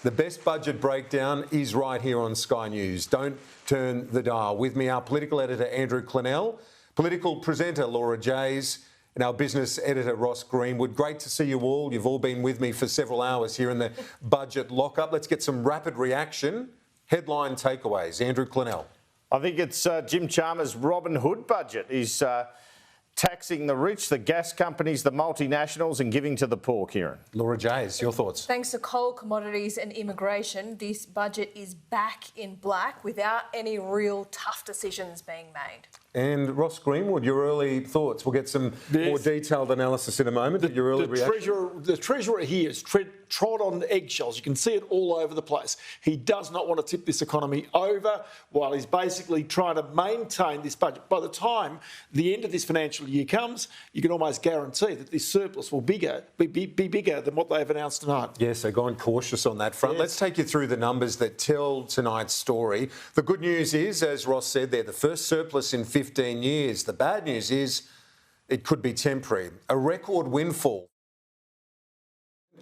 The best budget breakdown is right here on Sky News. Don't turn the dial. With me, our political editor, Andrew Clennell, political presenter, Laura Jays, and our business editor, Ross Greenwood. Great to see you all. You've all been with me for several hours here in the budget lockup. Let's get some rapid reaction. Headline takeaways. Andrew Clennell. I think it's Jim Chalmers' Robin Hood budget. He's taxing the rich, the gas companies, the multinationals, and giving to the poor, Kieran. Laura Jays, your thoughts? Thanks to coal, commodities and immigration, this budget is back in black without any real tough decisions being made. And Ross Greenwood, your early thoughts. We'll get some more detailed analysis in a moment. Your early reaction. The Treasurer here is trod on eggshells. You can see it all over the place. He does not want to tip this economy over while he's basically trying to maintain this budget. By the time the end of this financial year comes, you can almost guarantee that this surplus will be bigger than what they've announced tonight. Yes, they're gone cautious on that front. Yes. Let's take you through the numbers that tell tonight's story. The good news is, as Ross said, they're the first surplus in 15 years. The bad news is it could be temporary. A record windfall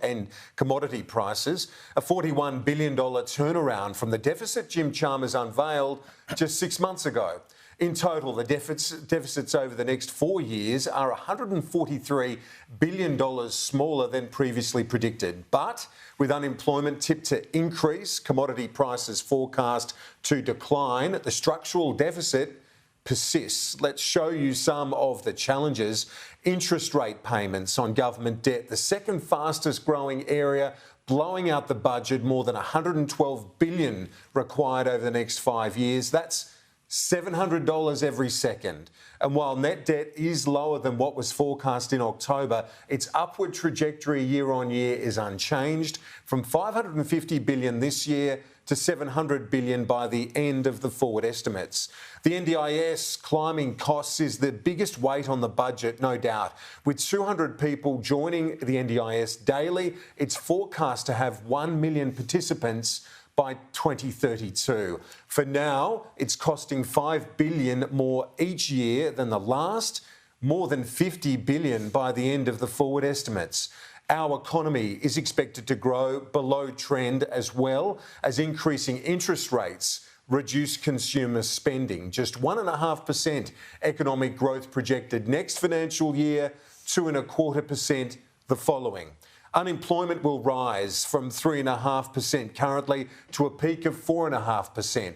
and commodity prices, a $41 billion turnaround from the deficit Jim Chalmers unveiled just 6 months ago. In total, the deficits over the next 4 years are $143 billion smaller than previously predicted. But with unemployment tipped to increase, commodity prices forecast to decline, the structural deficit persists. Let's show you some of the challenges. Interest rate payments on government debt, the second fastest growing area, blowing out the budget, more than $112 billion required over the next 5 years. That's $700 every second. And while net debt is lower than what was forecast in October, its upward trajectory year on year is unchanged, from $550 billion this year to $700 billion by the end of the forward estimates. The NDIS climbing costs is the biggest weight on the budget, no doubt. With 200 people joining the NDIS daily, it's forecast to have 1 million participants by 2032. For now, it's costing $5 billion more each year than the last, more than $50 billion by the end of the forward estimates. Our economy is expected to grow below trend as well as increasing interest rates reduce consumer spending. Just 1.5% economic growth projected next financial year, 2.25% the following. Unemployment will rise from 3.5% currently to a peak of 4.5%.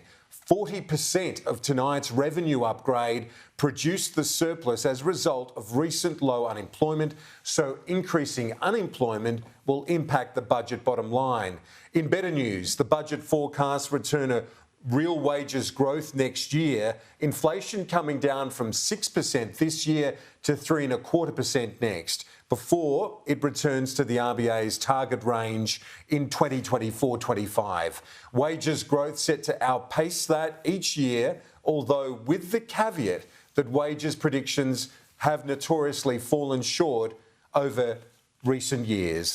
40% of tonight's revenue upgrade produced the surplus as a result of recent low unemployment, so increasing unemployment will impact the budget bottom line. In better news, the budget forecasts return a real wages growth next year, inflation coming down from 6% this year to 3.25% next, before it returns to the RBA's target range in 2024-25. Wages growth set to outpace that each year, although with the caveat that wages predictions have notoriously fallen short over recent years.